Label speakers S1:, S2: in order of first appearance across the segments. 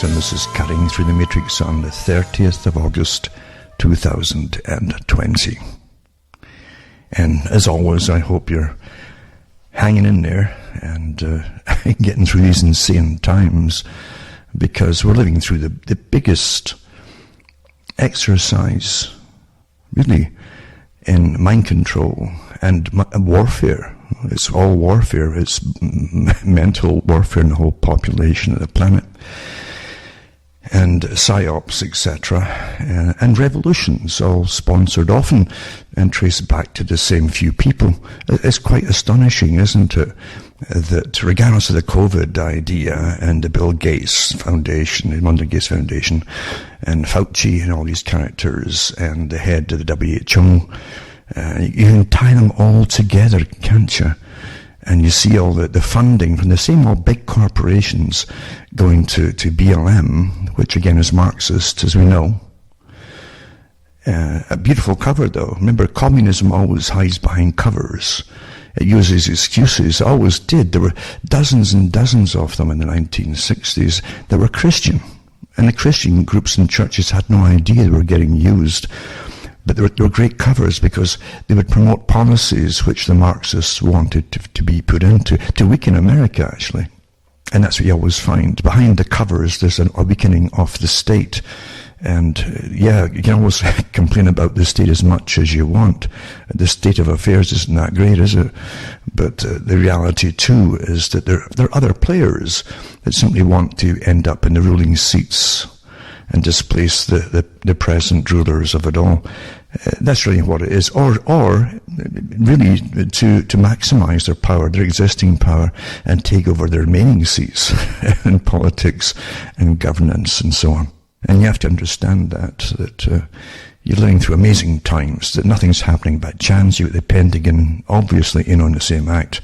S1: and this is Cutting Through the Matrix on the 30th of August 2020. And as always, I hope you're hanging in there and getting through these insane times, because we're living through the biggest exercise, really, in mind control and warfare. It's all warfare. It's mental warfare in the whole population of the planet, and psyops, etc., and revolutions, all sponsored often and traced back to the same few people. It's quite astonishing, isn't it, that regardless of the COVID idea and the Bill Gates Foundation, the Melinda Gates Foundation, and Fauci and all these characters, and the head of the WHO, you can tie them all together, can't you? And you see all the funding from the same old big corporations going to BLM, which again is Marxist, as we know. A beautiful cover, though. Remember, communism always hides behind covers. It uses excuses. It always did. There were dozens and dozens of them in the 1960s that were Christian. And the Christian groups and churches had no idea they were getting used. But they were great covers because they would promote policies which the Marxists wanted to be put into, to weaken America, actually. And that's what you always find. Behind the covers, there's a weakening of the state. And yeah, you can always complain about the state as much as you want. The state of affairs isn't that great, is it? But the reality, too, is that there are other players that simply want to end up in the ruling seats and displace the present rulers of it all. That's really what it is. Or really to maximize their power, their existing power, and take over their remaining seats in politics and governance and so on. And you have to understand that you're living through amazing times, that nothing's happening by chance. You got the Pentagon obviously in on the same act,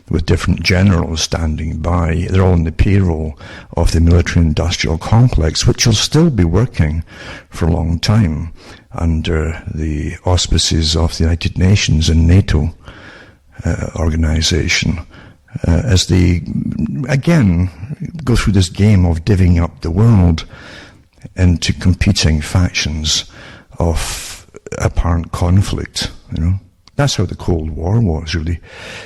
S1: with different generals standing by. They're all on the payroll of the military-industrial complex, which will still be working for a long time under the auspices of the United Nations and NATO organization, as they, again, go through this game of divvying up the world into competing factions of apparent conflict, you know. That's how the Cold War was, really.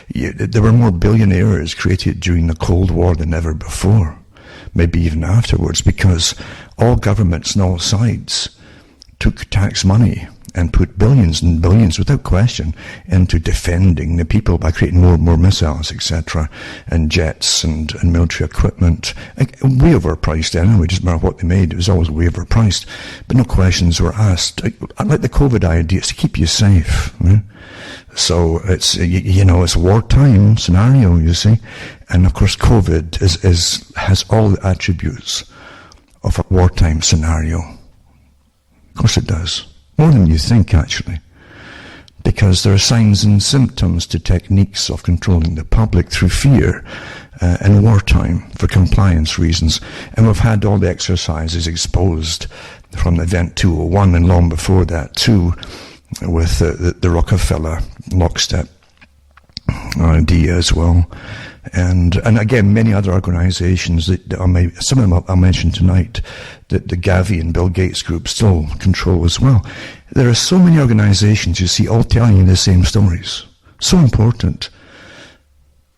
S1: There were more billionaires created during the Cold War than ever before, maybe even afterwards, because all governments on all sides took tax money and put billions and billions, without question, into defending the people by creating more missiles, etc., and jets and military equipment. Way overpriced anyway, doesn't matter what they made, it was always way overpriced. But no questions were asked. Like the COVID idea, it's to keep you safe. Right? So it's, it's a wartime scenario, you see. And of course COVID has all the attributes of a wartime scenario. Of course it does. More than you think, actually. Because there are signs and symptoms to techniques of controlling the public through fear in wartime for compliance reasons. And we've had all the exercises exposed from Event 201 and long before that too, with the Rockefeller lockstep idea as well. And again, many other organizations that some of them I'll mention tonight, that the Gavi and Bill Gates group still control as well. There are so many organizations, you see, all telling you the same stories. So important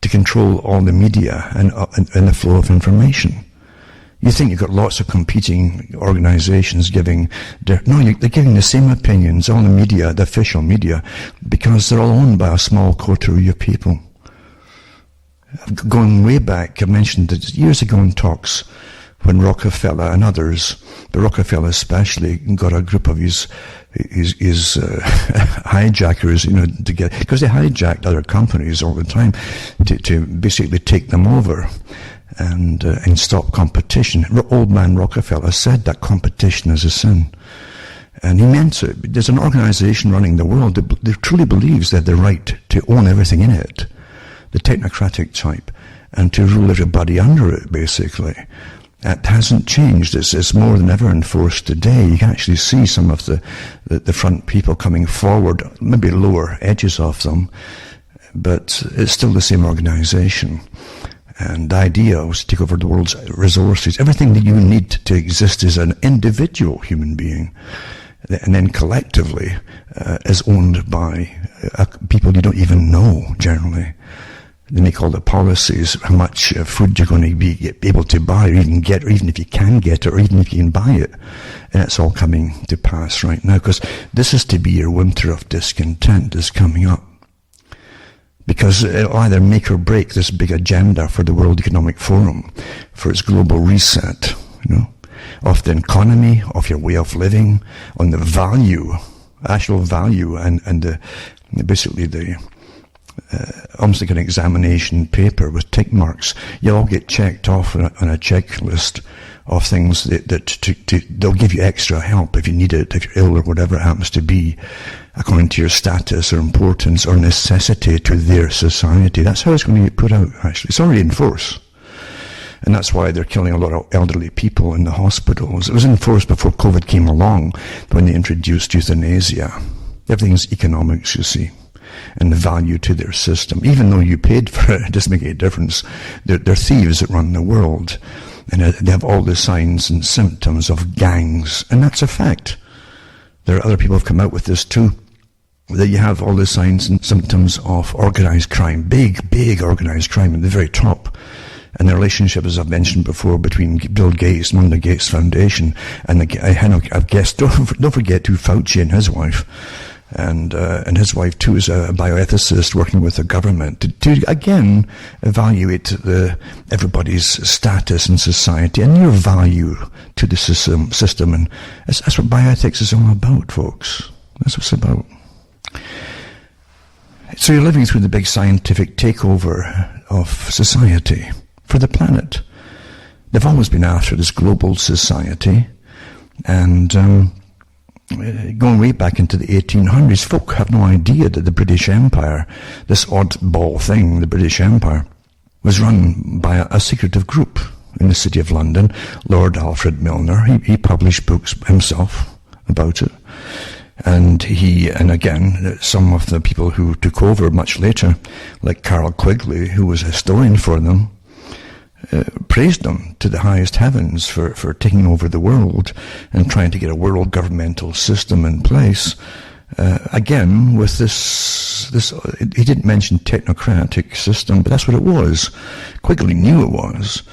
S1: to control all the media and the flow of information. You think you've got lots of competing organizations they're giving the same opinions, all the media, the official media, because they're all owned by a small coterie of people. Going way back, I mentioned it years ago in talks when Rockefeller and others, but Rockefeller especially, got a group of his hijackers, together, because they hijacked other companies all the time to basically take them over and stop competition. Old man Rockefeller said that competition is a sin. And he meant it. There's an organization running the world that truly believes they have the right to own everything in it, the technocratic type, and to rule everybody under it, basically. That hasn't changed. It's more than ever enforced today. You can actually see some of the front people coming forward, maybe lower edges of them, but it's still the same organization. And the idea was to take over the world's resources. Everything that you need to exist as an individual human being, and then collectively is owned by people you don't even know, generally. They make all the policies, how much food you're going to be able to buy, or even get, or even if you can get it, or even if you can buy it. And it's all coming to pass right now, because this is to be your winter of discontent is coming up. Because it'll either make or break this big agenda for the World Economic Forum, for its global reset, of the economy, of your way of living, on the value, actual value, and basically the almost like an examination paper with tick marks. You'll all get checked off on a checklist of things that they'll give you extra help if you need it, if you're ill or whatever it happens to be, according to your status or importance or necessity to their society. That's how it's going to get put out, actually. It's already in force. And that's why they're killing a lot of elderly people in the hospitals. It was in force before COVID came along, when they introduced euthanasia. Everything's economics, you see, and the value to their system. Even though you paid for it, it doesn't make any difference. They're thieves that run the world. And they have all the signs and symptoms of gangs. And that's a fact. There are other people who have come out with this too. That you have all the signs and symptoms of organized crime. Big organized crime at the very top. And the relationship, as I've mentioned before, between Bill Gates and the Gates Foundation and I guess, don't forget too, Fauci and his wife. And his wife too is a bioethicist working with the government to again evaluate everybody's status in society and your value to the system. And that's what bioethics is all about, folks. That's what it's about. So you're living through the big scientific takeover of society for the planet. They've always been after this global society, and going way back into the 1800s, folk have no idea that the British Empire, this oddball thing, the British Empire, was run by a secretive group in the city of London. Lord Alfred Milner, he published books himself about it. And again, some of the people who took over much later, like Carroll Quigley, who was a historian for them, praised them to the highest heavens for taking over the world and trying to get a world governmental system in place. Again, with this, he didn't mention technocratic system, but that's what it was. Quigley knew it was,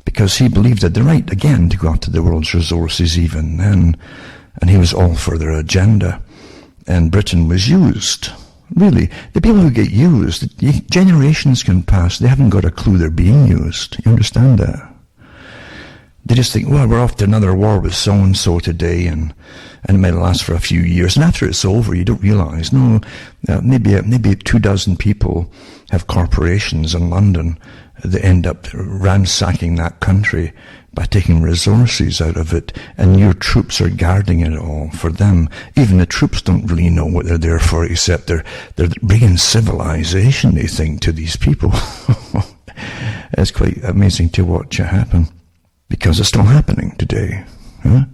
S1: because he believed that the right, again, to go after the world's resources even then, and he was all for their agenda. And Britain was used. Really, the people who get used, generations can pass, they haven't got a clue they're being used. You understand that? They just think, well, we're off to another war with so-and-so today, and it might last for a few years. And after it's over, you don't realize, no, maybe 24 people have corporations in London that end up ransacking that country by taking resources out of it, and your troops are guarding it all for them. Even the troops don't really know what they're there for, except they're bringing civilization, they think, to these people. It's quite amazing to watch it happen, because it's still happening today. Huh?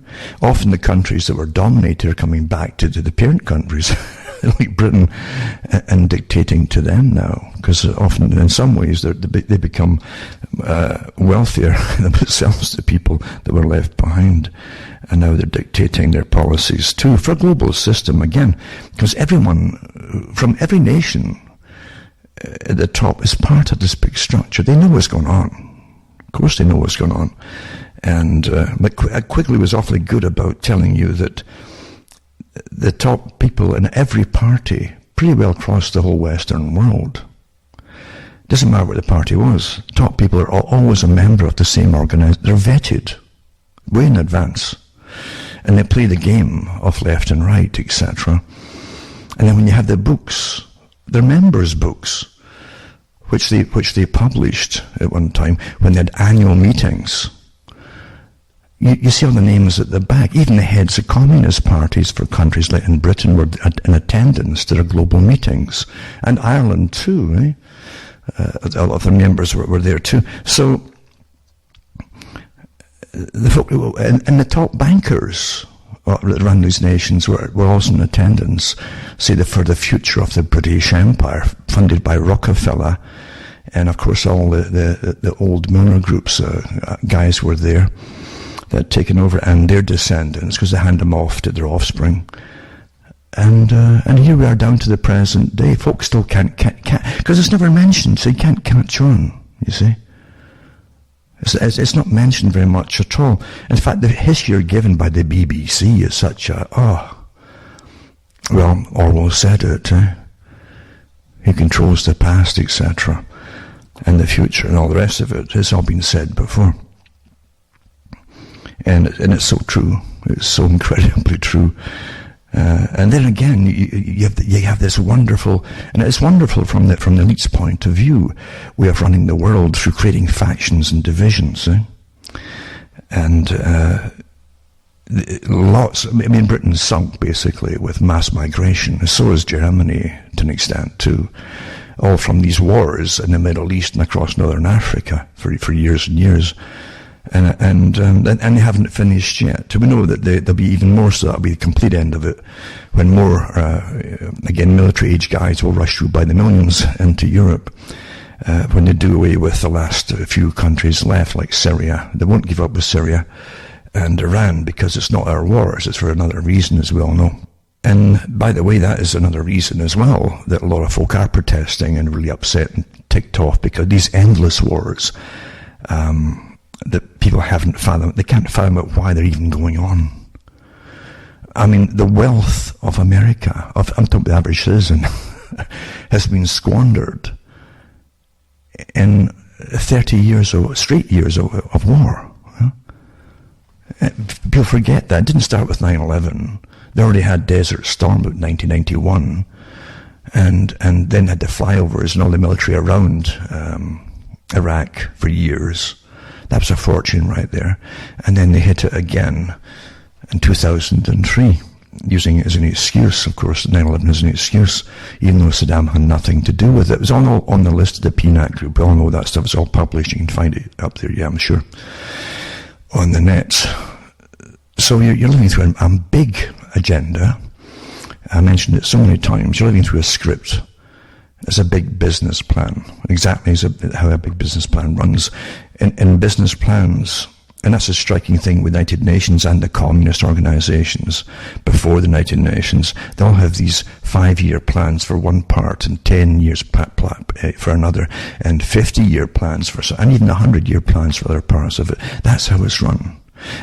S1: Often the countries that were dominated are coming back to the parent countries, like Britain, and dictating to them now, because often, in some ways, they become wealthier themselves, the people that were left behind, and now they're dictating their policies too, for a global system again, because everyone from every nation at the top is part of this big structure. They know what's going on. Of course they know what's going on. And Quigley was awfully good about telling you that the top people in every party pretty well crossed the whole Western world. Doesn't matter what the party was. Top people are always a member of the same organisation. They're vetted way in advance. And they play the game of left and right, etc. And then when you have the books, they're members' books, which they published at one time when they had annual meetings. You see all the names at the back. Even the heads of communist parties for countries like in Britain were in attendance to their global meetings. And Ireland too, eh? A lot of their members were there too. So, and the top bankers that run these nations were also in attendance, say, for the future of the British Empire, funded by Rockefeller And of course all the old Milner groups, guys were there that had taken over, and their descendants, because they hand them off to their offspring. And here we are down to the present day. Folks still can't, because it's never mentioned, so you can't catch on, you see. It's not mentioned very much at all. In fact, the history given by the BBC is such a, well, Orwell said it, he controls the past, etc., and the future, and all the rest of it. It's all been said before. And it's so true. It's so incredibly true. And then again, you have this wonderful, and it's wonderful from the elite's point of view, way of running the world through creating factions and divisions. And Britain's sunk basically with mass migration. So is Germany to an extent too, all from these wars in the Middle East and across Northern Africa for years and years. And they haven't finished yet. We know that there'll be even more, so that'll be the complete end of it, when more, again, military-age guys will rush through by the millions into Europe, when they do away with the last few countries left, like Syria. They won't give up with Syria and Iran, because it's not our wars, it's for another reason, as we all know. And by the way, that is another reason as well that a lot of folk are protesting and really upset and ticked off, because these endless wars, that people haven't fathomed, they can't fathom out why they're even going on. I mean, the wealth of America, I'm talking about the average citizen, has been squandered in 30 years of straight years of war. People forget that. It didn't start with 9/11. They already had Desert Storm in 1991, and then had the flyovers and all the military around Iraq for years. That was a fortune right there. And then they hit it again in 2003, using it as an excuse. Of course, 9/11 is an excuse, even though Saddam had nothing to do with it. It was all on the list of the PNAC group. We all know that stuff. It's all published. You can find it up there, yeah, I'm sure, on the net. So you're living through a big agenda. I mentioned it so many times. You're living through a script. It's a big business plan, exactly how a big business plan runs. In business plans, and that's a striking thing with United Nations and the communist organizations before the United Nations, they'll have these 5-year plans for one part, and 10 years for another, and 50-year plans and even 100-year plans for other parts of it. That's how it's run.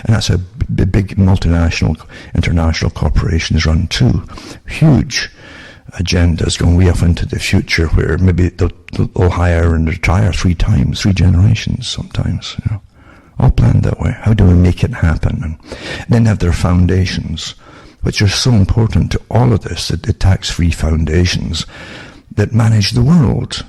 S1: And that's how the big multinational, international corporations run too. Huge agendas going way off into the future, where maybe they'll hire and retire 3 generations sometimes, all planned that way. How do we make it happen? And then have their foundations, which are so important to all of this, the tax-free foundations that manage the world.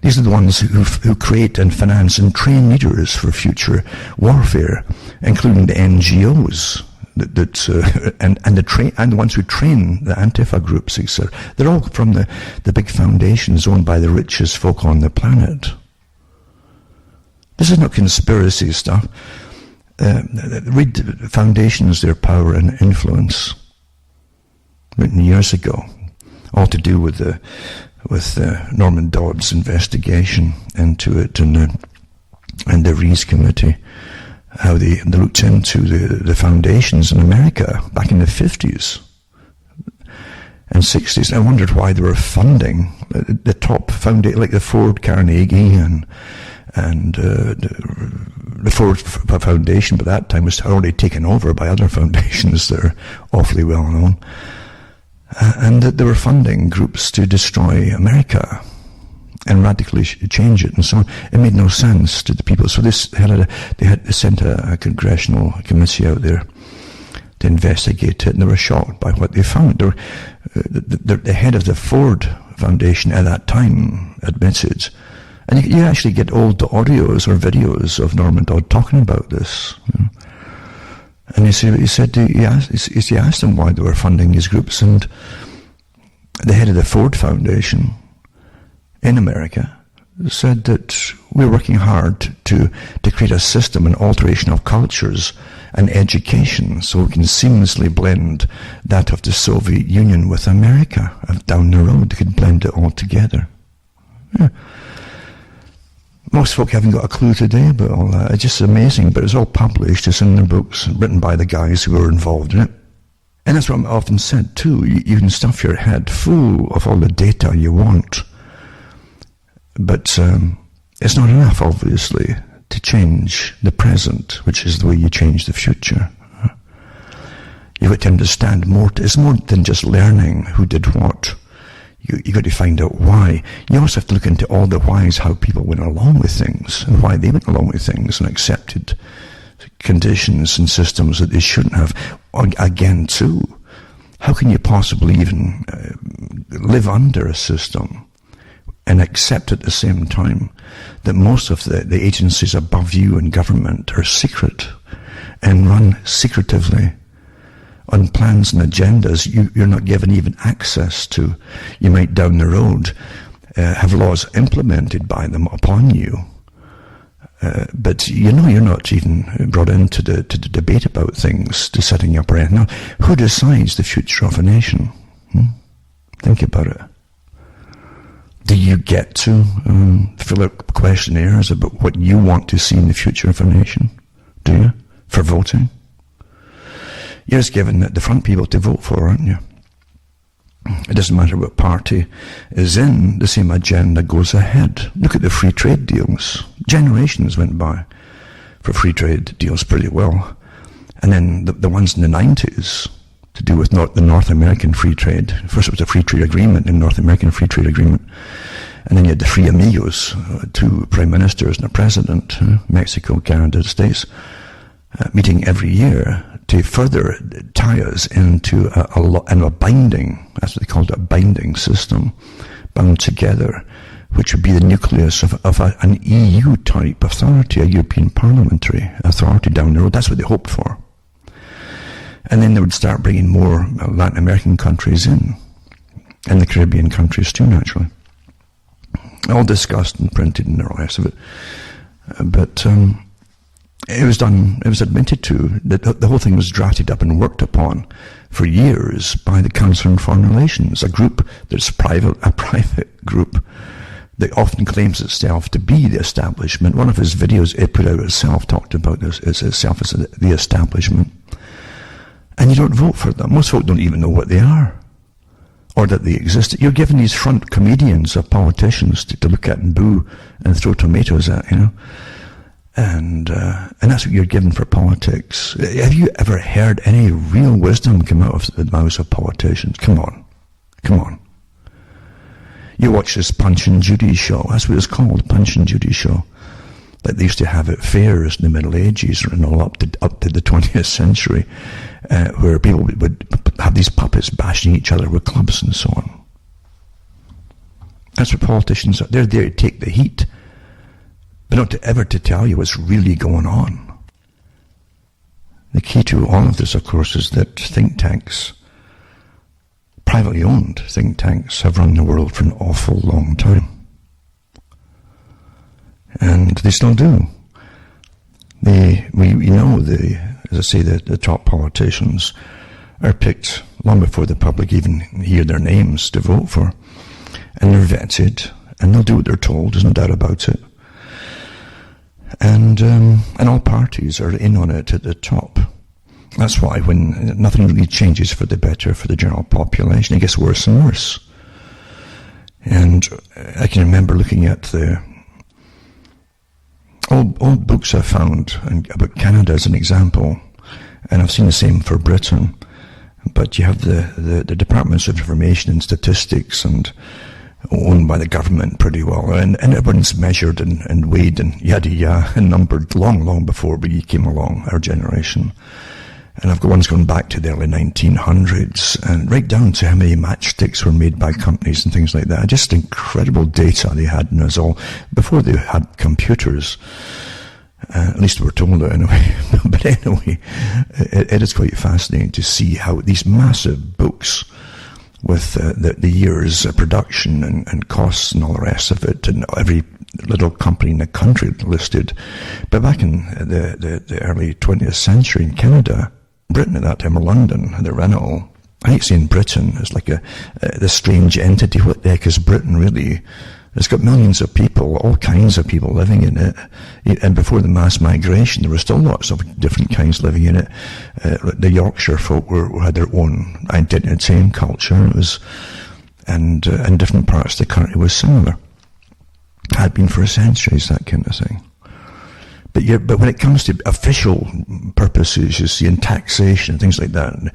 S1: These are the ones who create and finance and train leaders for future warfare, including the NGOs. And the ones who train the Antifa groups, etc. They're all from the big foundations owned by the richest folk on the planet. This is not conspiracy stuff. Read Foundations, Their Power and Influence, written years ago, all to do with Norman Dodd's investigation into it, and the Rees Committee. How they looked into the foundations in America back in the 50s and 60s. And I wondered why they were funding the top foundation, like the Ford Carnegie and the Ford Foundation, but that time was already taken over by other foundations that are awfully well known. And that they were funding groups to destroy America and radically change it, and so on. It made no sense to the people. So they sent a congressional committee out there to investigate it, and they were shocked by what they found. The head of the Ford Foundation at that time admitted, and you actually get old audios or videos of Norman Dodd talking about this. And he asked them why they were funding these groups, and the head of the Ford Foundation in America said that we're working hard to create a system and alteration of cultures and education so we can seamlessly blend that of the Soviet Union with America down the road. They could blend it all together. Yeah. Most folk haven't got a clue today about all that. It's just amazing, but it's all published. It's in their books, written by the guys who are involved in it. And that's what I've often said too. You can stuff your head full of all the data you want, but it's not enough, obviously, to change the present, which is the way you change the future. You've got to understand more. It's more than just learning who did what. You got to find out why. You also have to look into all the whys, how people went along with things, and why they went along with things and accepted conditions and systems that they shouldn't have. Again, too, how can you possibly even live under a system and accept at the same time that most of the agencies above you in government are secret and run secretively on plans and agendas you're not given even access to? You might down the road have laws implemented by them upon you, but you're not even brought into the debate about things, to setting up or anything. Now, who decides the future of a nation? Think about it. Do you get to fill out questionnaires about what you want to see in the future of a nation? Do you? For voting? You're just given the front people to vote for, aren't you? It doesn't matter what party is in, the same agenda goes ahead. Look at the free trade deals. Generations went by for free trade deals pretty well. And then the ones in the 90s to do with the North American free trade. First it was a free trade agreement, then North American free trade agreement. And then you had the Free Amigos, two prime ministers and a president, Mexico, Canada, the States, meeting every year to further tie us into a binding, that's what they called it, a binding system, bound together, which would be the nucleus of an EU-type authority, a European parliamentary authority down the road. That's what they hoped for. And then they would start bringing more Latin American countries in, and the Caribbean countries too, naturally. All discussed and printed and the rest of it. But it was admitted to, that the whole thing was drafted up and worked upon for years by the Council on Foreign Relations, a group that's a private group that often claims itself to be the establishment. One of his videos it put out itself talked about this as itself as the establishment. And you don't vote for them. Most folk don't even know what they are, or that they exist. You're given these front comedians or politicians to look at and boo and throw tomatoes at, And that's what you're given for politics. Have you ever heard any real wisdom come out of the mouths of politicians? Come on. You watch this Punch and Judy show. That's what it's called, Punch and Judy show. That they used to have at fairs in the Middle Ages and all up to the 20th century, where people would have these puppets bashing each other with clubs and so on. That's what politicians are. They're there to take the heat, but not ever to tell you what's really going on. The key to all of this, of course, is that think tanks, privately owned think tanks, have run the world for an awful long time. And they still do. As I say, the top politicians are picked long before the public even hear their names to vote for. And they're vetted, and they'll do what they're told, there's no doubt about it. And all parties are in on it at the top. That's why when nothing really changes for the better for the general population, it gets worse and worse. And I can remember looking at the old books I found about Canada as an example, and I've seen the same for Britain. But you have the Departments of Information and Statistics, and owned by the government pretty well, and everyone's measured and weighed and yada and numbered long before we came along, our generation. And I've got ones going back to the early 1900s, and right down to how many matchsticks were made by companies and things like that. Just incredible data they had in us all, before they had computers. At least we're told that anyway. But anyway, it is quite fascinating to see how these massive books with the years of production and costs and all the rest of it, and every little company in the country listed. But back in the early 20th century in Canada, Britain at that time, or London, they ran it all. I hate saying Britain. It's like this strange entity. What the heck is Britain really? It's got millions of people, all kinds of people living in it. And before the mass migration, there were still lots of different kinds living in it. The Yorkshire folk had their own identity and culture. It was, and different parts of the country was similar. Had been for centuries, that kind of thing. But when it comes to official purposes, you see, in taxation and things like that,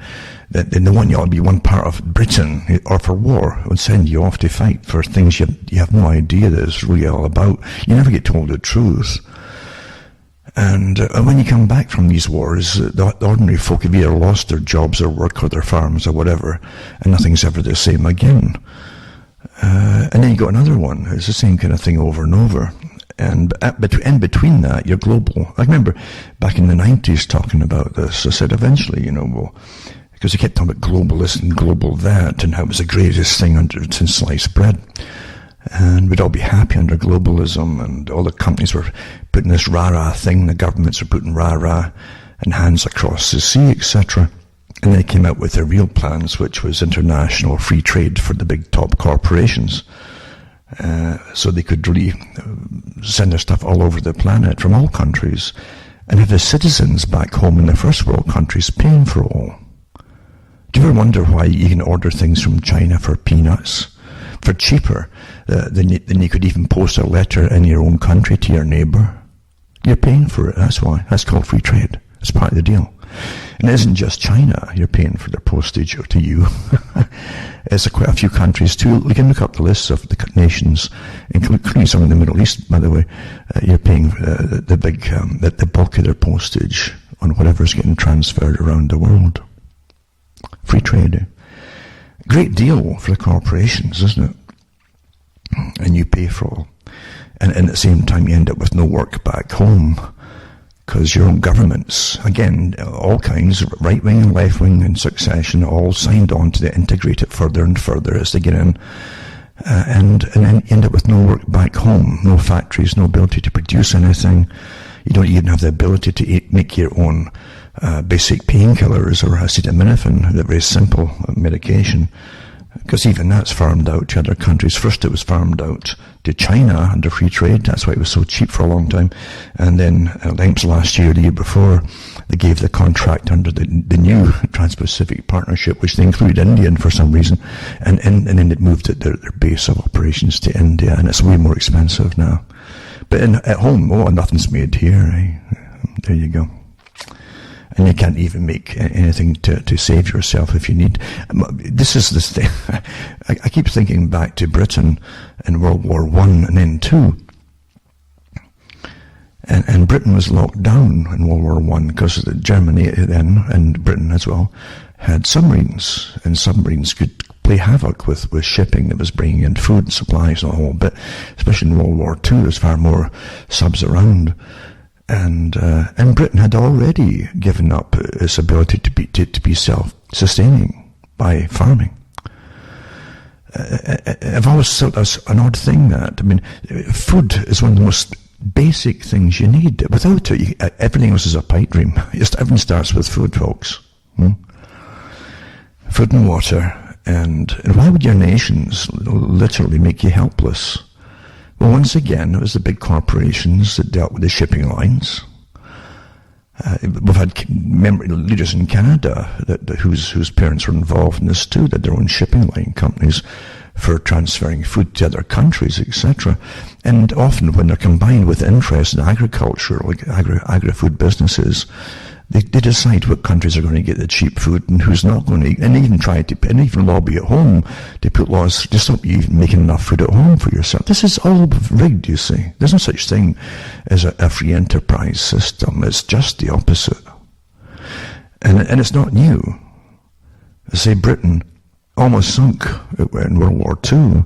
S1: then they want you all to be one part of Britain, or for war, would send you off to fight for things you have no idea that it's really all about. You never get told the truth. And when you come back from these wars, the ordinary folk have either lost their jobs or work or their farms or whatever, and nothing's ever the same again. And then you got another one. It's the same kind of thing over and over. And in between that, you're global. I remember back in the 90s talking about this. I said eventually, because they kept talking about global this and global that, and how it was the greatest thing since sliced bread. And we'd all be happy under globalism, and all the companies were putting this rah-rah thing, the governments were putting rah-rah and hands across the sea, etc. And they came out with their real plans, which was international free trade for the big top corporations. So they could really send their stuff all over the planet from all countries, and have the citizens back home in the first world countries paying for it all. Do you ever wonder why you can order things from China for peanuts, for cheaper than you could even post a letter in your own country to your neighbour? You're paying for it, that's why. That's called free trade. It's part of the deal. And it isn't just China you're paying for their postage to you. It's quite a few countries too. We can look up the lists of the nations, including some in the Middle East, by the way. You're paying the bulk of their postage on whatever's getting transferred around the world. Free trade. Great deal for the corporations, isn't it? And you pay for all. And at the same time you end up with no work back home. Because your own governments, again, all kinds, right-wing and left-wing in succession, all signed on to integrate it further and further as they get in. And then you end up with no work back home, no factories, no ability to produce anything. You don't even have the ability to make your own basic painkillers or acetaminophen, the very simple medication. Because even that's farmed out to other countries. First it was farmed out to China under free trade. That's why it was so cheap for a long time. And then, I think it was last year, the year before, they gave the contract under the new Trans-Pacific Partnership, which they included India in for some reason. And then it moved their base of operations to India, and it's way more expensive now. But at home, nothing's made here. Eh? There you go. And you can't even make anything to save yourself if you need. This is this thing. I keep thinking back to Britain in World War I and then II. And Britain was locked down in World War I because Germany then, and Britain as well, had submarines. And submarines could play havoc with shipping that was bringing in food and supplies and all. But especially in World War II, there's far more subs around. And Britain had already given up its ability to be self-sustaining by farming. I've always thought that's an odd thing. Food is one of the most basic things you need. Without it, everything else is a pipe dream. Everything starts with food, folks. Food and water. And why would your nations literally make you helpless? Well, once again, it was the big corporations that dealt with the shipping lines. We've had leaders in Canada whose parents were involved in this too, that their own shipping line companies for transferring food to other countries, etc. And often when they're combined with interest in agriculture, like agri-food businesses, they decide what countries are going to get the cheap food and who's not going to, and even lobby at home to put laws to stop you even making enough food at home for yourself. This is all rigged, you see. There's no such thing as a free enterprise system. It's just the opposite. And it's not new. Say Britain almost sunk in World War II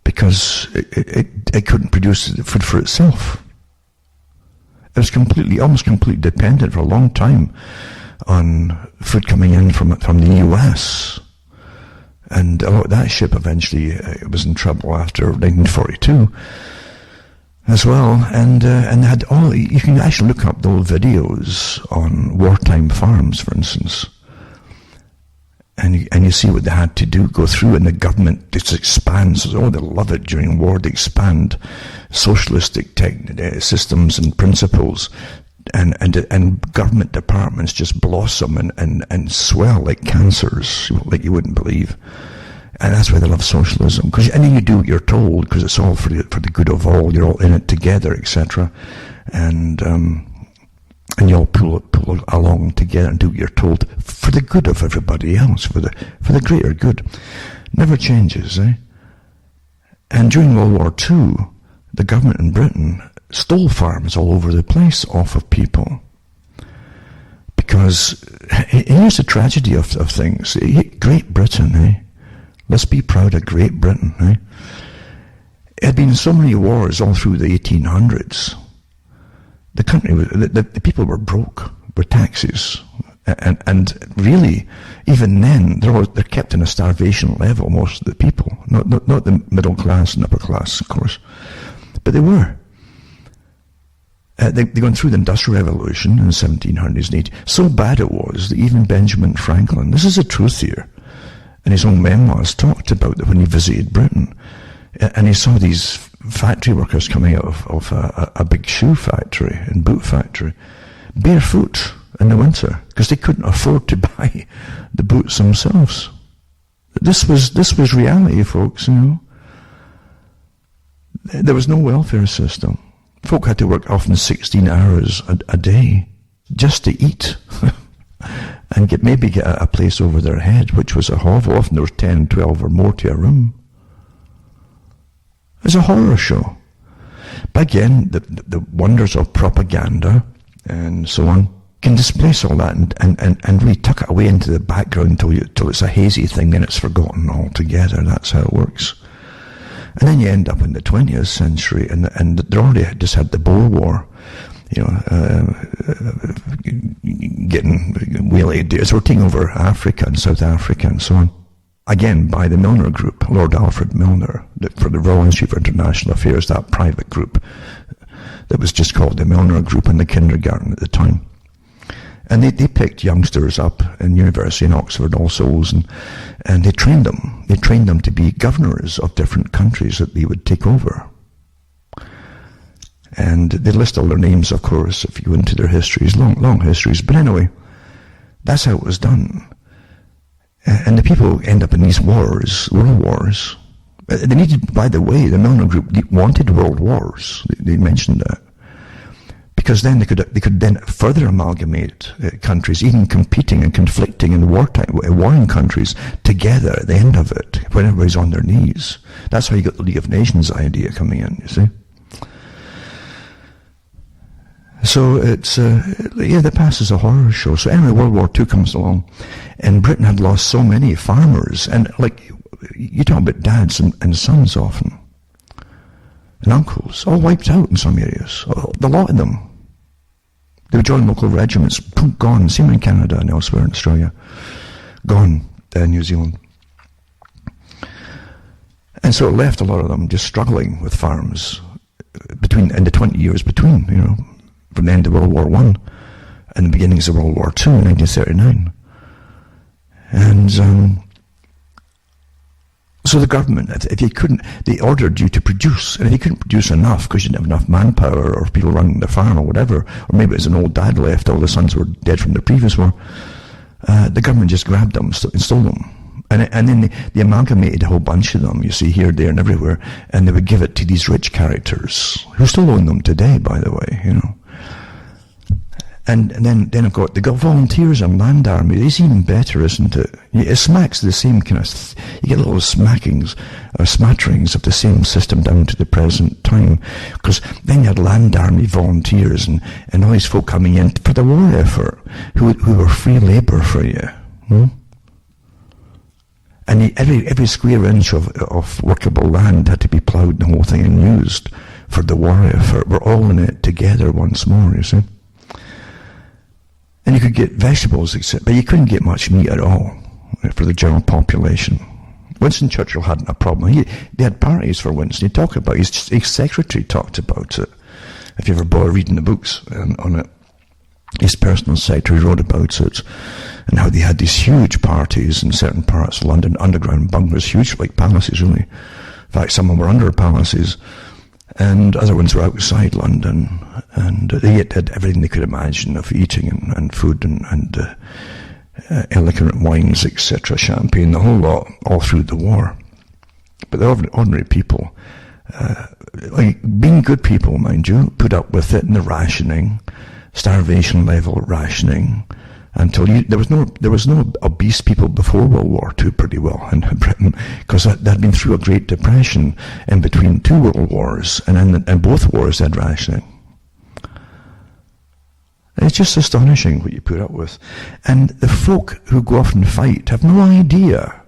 S1: because it couldn't produce food for itself. It was almost completely dependent for a long time on food coming in from the US. And a lot of that ship eventually was in trouble after 1942 as well. And had all, you can actually look up the old videos on wartime farms, for instance. And you see what they had to go through, and the government just expands. Oh, they love it during war. They expand socialistic systems and principles, and government departments just blossom and swell like cancers, like you wouldn't believe. And that's why they love socialism. And then you do what you're told, because it's all for the good of all. You're all in it together, etc. And you all pull along together and do what you're told for the good of everybody else, for the greater good. Never changes, eh? And during World War II, the government in Britain stole farms all over the place off of people. Because here's the tragedy of things. Great Britain, eh? Let's be proud of Great Britain, eh? It had been so many wars all through the 1800s. The country, the people were broke with taxes, and really, even then, they're kept in a starvation level. Most of the people, not the middle class and upper class, of course, but they were. They'd gone through the Industrial Revolution in the 1700s and 1800s. So bad it was that even Benjamin Franklin, this is the truth here, in his own memoirs, talked about that when he visited Britain, and he saw these factory workers coming out of a big shoe factory and boot factory, barefoot in the winter, because they couldn't afford to buy the boots themselves. This was reality, folks, you know. There was no welfare system. Folk had to work often 16 hours a day just to eat. And maybe get a place over their head, which was a hovel. Often there was 10, 12 or more to a room. It's a horror show. But again, the wonders of propaganda and so on can displace all that and really tuck it away into the background till it's a hazy thing, then it's forgotten altogether. That's how it works. And then you end up in the 20th century, and they already just had the Boer War. You know, getting waylaid. So we're taking over Africa and South Africa and so on. Again, by the Milner Group, Lord Alfred Milner, for the Royal Institute for International Affairs, that private group that was just called the Milner Group in the kindergarten at the time. And they picked youngsters up in university in Oxford, All Souls, and they trained them. They trained them to be governors of different countries that they would take over. And they list all their names, of course, if you go into their histories, long histories. But anyway, that's how it was done. And the people end up in these wars, world wars. They needed, by the way, the Milner Group wanted world wars. They mentioned that. Because then they could then further amalgamate countries, even competing and conflicting in warring countries together at the end of it, when everybody's on their knees. That's how you got the League of Nations idea coming in, you see. So it's, the past is a horror show. So anyway, World War II comes along, and Britain had lost so many farmers, and like, you talk about dads and sons often, and uncles, all wiped out in some areas, a lot of them. They would join local regiments, gone, same in Canada and elsewhere in Australia, gone, New Zealand. And so it left a lot of them just struggling with farms in the 20 years between, you know, from the end of World War I and the beginnings of World War II in 1939. And so the government, if you couldn't, they ordered you to produce, and if you couldn't produce enough because you didn't have enough manpower or people running the farm or whatever, or maybe it was an old dad left, all the sons were dead from the previous war, the government just grabbed them and stole them. And then they amalgamated a whole bunch of them, you see, here, there, and everywhere, and they would give it to these rich characters, who still own them today, by the way, you know. And then they got volunteers and land army. It's even better, isn't it? It smacks the same kind of, you get little smatterings of the same system down to the present time. Because then you had land army volunteers and all these folk coming in for the war effort, who were free labour for you. And every square inch of workable land had to be ploughed, the whole thing, and used for the war effort. We're all in it together once more, you see. And you could get vegetables, but you couldn't get much meat at all for the general population. Winston Churchill hadn't a problem. They had parties for Winston. He talked about it. His secretary talked about it. If you ever bother reading the books on it, his personal secretary wrote about it. and how they had these huge parties in certain parts of London, underground bunkers, huge, like palaces really. In fact, some of them were under palaces, and other ones were outside London, and they did everything they could imagine of eating and food and elegant wines, etc., champagne, the whole lot, all through the war. But the ordinary people, like being good people, mind you, put up with it in the rationing, starvation level rationing, until there was no obese people before World War II pretty well in Britain, because they'd been through a Great Depression in between two world wars, and in both wars they had rationing. It's just astonishing what you put up with. And the folk who go off and fight have no idea.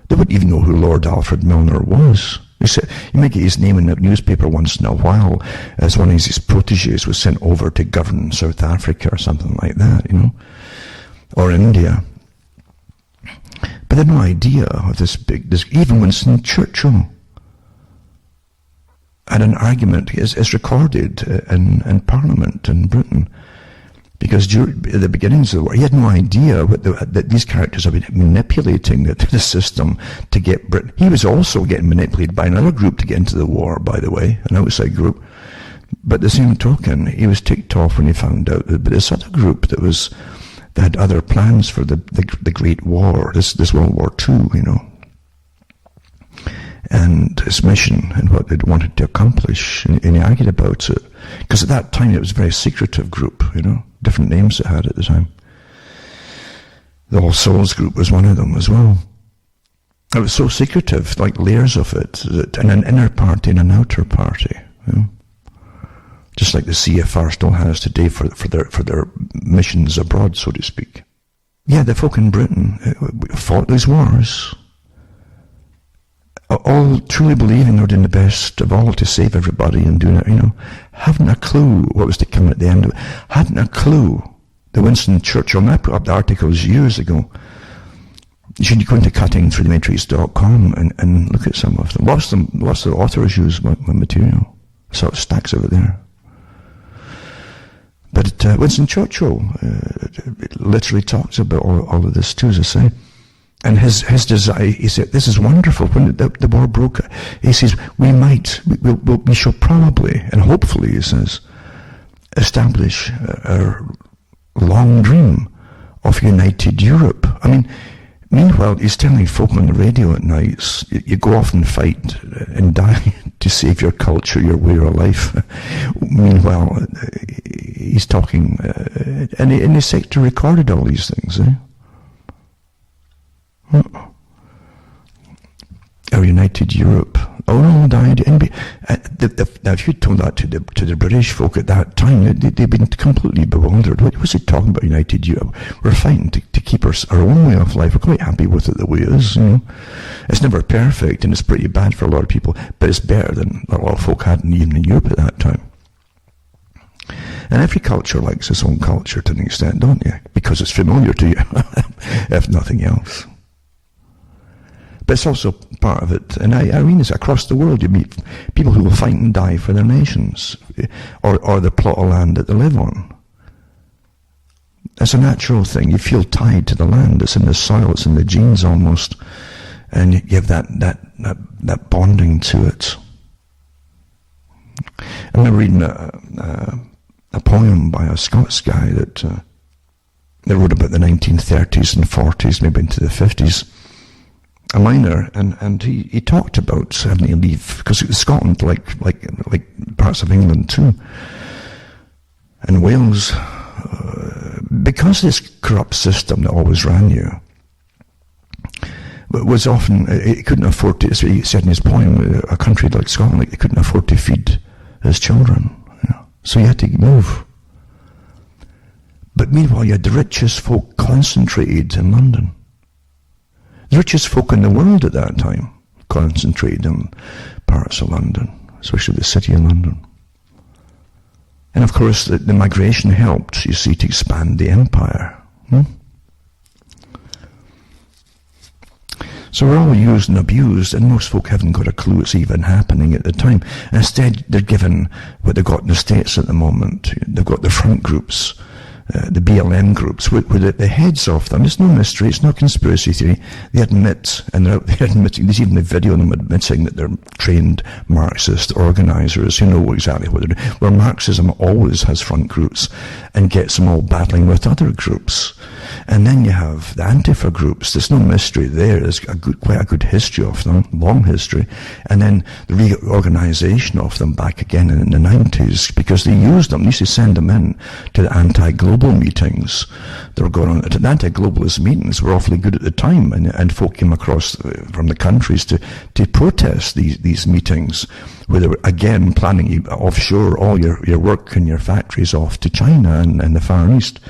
S1: They wouldn't even know who Lord Alfred Milner was. You might get his name in the newspaper once in a while as one of his protégés was sent over to govern South Africa or something like that, you know, or India. But they had no idea of this even Winston Churchill had an argument, is recorded in Parliament in Britain, because at the beginnings of the war, he had no idea that these characters have been manipulating the system to get Britain. He was also getting manipulated by another group to get into the war, by the way, an outside group. But the same token, he was ticked off when he found out that this other group that had other plans for the Great War, this World War II, you know, and its mission and what they wanted to accomplish, and he argued about it. Because at that time it was a very secretive group, you know, different names it had at the time. The All Souls group was one of them as well. It was so secretive, like layers of it, and an inner party and an outer party, you know? Just like the CFR still has today for their missions abroad, so to speak. Yeah, the folk in Britain fought these wars, all truly believing they were doing the best of all to save everybody and doing it, you know, having a clue what was to come at the end of it, hadn't a clue. The Winston Churchill, and I put up the articles years ago. You should go into cuttingthroughthematrix.com and look at some of them. Lots of the authors use my material. Sort of stacks of it there. But Winston Churchill literally talks about all of this too, as I say. And his desire, he said, this is wonderful. When the war broke, he says, we shall probably, and hopefully, he says, establish our long dream of united Europe. I mean, meanwhile, he's telling folk on the radio at nights, you go off and fight and die to save your culture, your way of life. Meanwhile, he's talking, and the sector recorded all these things, Our united Europe. Oh no, the idea. Now, if you told that to the British folk at that time, they'd been completely bewildered. What was he talking about, united Europe? We're fighting to keep our own way of life. We're quite happy with it the way it is, you know. It's never perfect, and it's pretty bad for a lot of people, but it's better than a lot of folk had even in Europe at that time. And every culture likes its own culture to an extent, don't you? Because it's familiar to you, if nothing else. But it's also part of it, and I mean this across the world. You meet people who will fight and die for their nations, or the plot of land that they live on. It's a natural thing. You feel tied to the land. It's in the soil. It's in the genes almost, and you have that bonding to it. I remember reading a poem by a Scots guy that wrote about the 1930s and 40s, maybe into the 50s. A miner, and he talked about having to leave, because Scotland, like parts of England too, and Wales, because this corrupt system that always ran you, was often, it couldn't afford to, so he said in his poem, a country like Scotland, they couldn't afford to feed his children, you know, so he had to move. But meanwhile, you had the richest folk concentrated in London. The richest folk in the world at that time concentrated in parts of London, especially the city of London. And of course, the migration helped, you see, to expand the empire. So we're all used and abused, and most folk haven't got a clue it's even happening at the time. And instead, they're given what they've got in the States at the moment. They've got the front groups, the BLM groups, with the heads of them. It's no mystery, it's no conspiracy theory. They admit, and they're admitting, there's even a video of them admitting that they're trained Marxist organizers who know exactly what they're doing. Where Marxism always has front groups and gets them all battling with other groups. And then you have the Antifa groups. There's no mystery there. There's quite a good history of them, long history. And then the reorganization of them back again in the 90s, because they used them. They used to send them in to the anti-global meetings that were going on. The anti-globalist meetings were awfully good at the time, and folk came across from the countries to protest these meetings, where they were again planning you offshore all your work and your factories off to China and the Far East.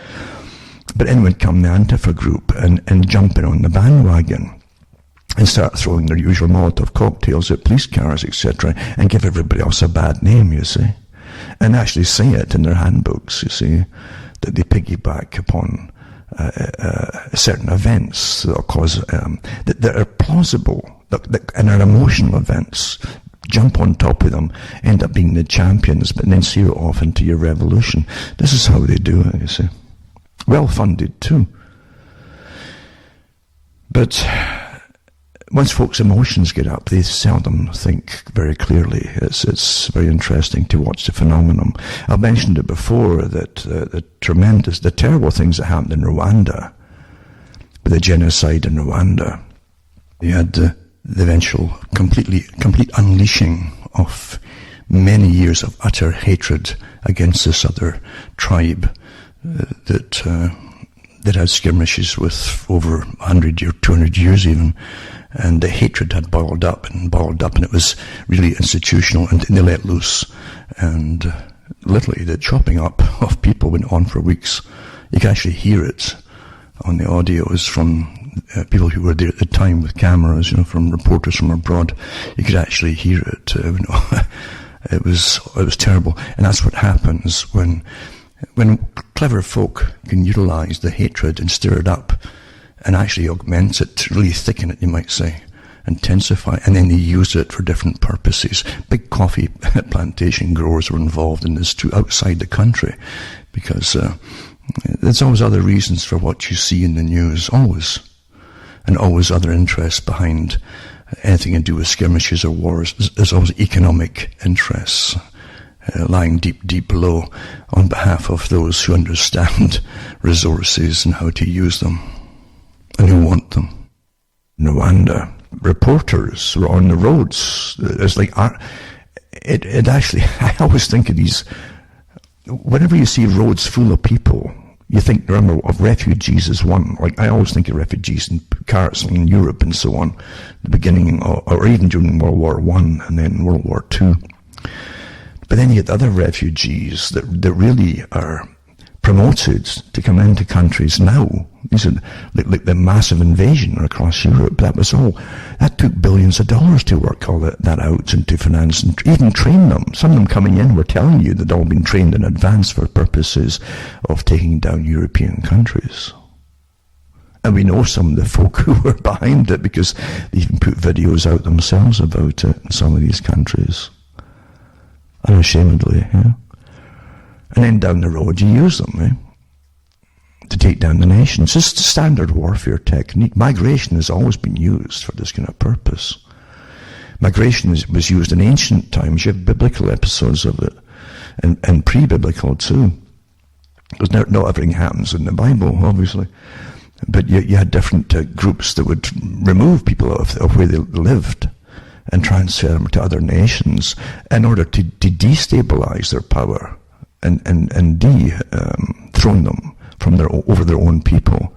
S1: But then would come the Antifa group and jump in on the bandwagon and start throwing their usual Molotov cocktails at police cars, etc., and give everybody else a bad name, you see. And actually say it in their handbooks, you see, that they piggyback upon certain events that will cause, that are plausible, and are emotional events. Jump on top of them, end up being the champions, but then steer it off into your revolution. This is how they do it, you see. Well funded too. But once folks' emotions get up, they seldom think very clearly. It's very interesting to watch the phenomenon. I mentioned it before that the terrible things that happened in Rwanda, with the genocide in Rwanda, you had the eventual complete unleashing of many years of utter hatred against this other tribe that had skirmishes with over 100 or 200 years even, and the hatred had boiled up, and it was really institutional, and they let loose, and literally the chopping up of people went on for weeks. You can actually hear it on the audios from people who were there at the time with cameras, from reporters from abroad. You could actually hear it. It was terrible, and that's what happens when clever folk can utilize the hatred and stir it up and actually augment it, really thicken it, you might say, intensify, and then they use it for different purposes. Big coffee plantation growers were involved in this too, outside the country, because there's always other reasons for what you see in the news, always, and always other interests behind anything to do with skirmishes or wars. There's always economic interests lying deep below on behalf of those who understand resources and how to use them and who want them. In Rwanda, reporters were on the roads. It's like, it actually, I always think of these, whenever you see roads full of people, you think, remember, of refugees as one. Like, I always think of refugees in carts in Europe and so on, the beginning, or even during World War I and then World War II. But then you get other refugees that really are promoted to come into countries now. These are like the massive invasion across Europe. That took billions of dollars to work all that out and to finance and even train them. Some of them coming in were telling you they'd all been trained in advance for purposes of taking down European countries. And we know some of the folk who were behind it, because they even put videos out themselves about it in some of these countries. Unashamedly, yeah. And then down the road you use them, to take down the nation. It's just a standard warfare technique. Migration has always been used for this kind of purpose. Migration was used in ancient times. You have biblical episodes of it, and pre-biblical too. Because not everything happens in the Bible, obviously. But you had different groups that would remove people of where they lived and transfer them to other nations in order to destabilize their power and dethrone them from over their own people,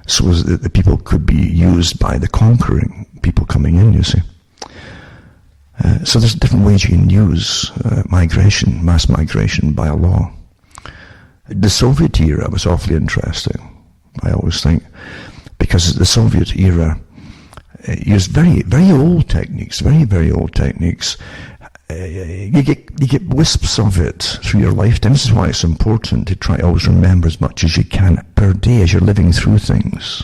S1: so that the people could be used by the conquering people coming in, you see. So there's different ways you can use migration, mass migration by a law. The Soviet era was awfully interesting, I always think, because the Soviet era used very, very old techniques, very old techniques. You get wisps of it through your lifetime. This is why it's important to try to always remember as much as you can per day as you're living through things.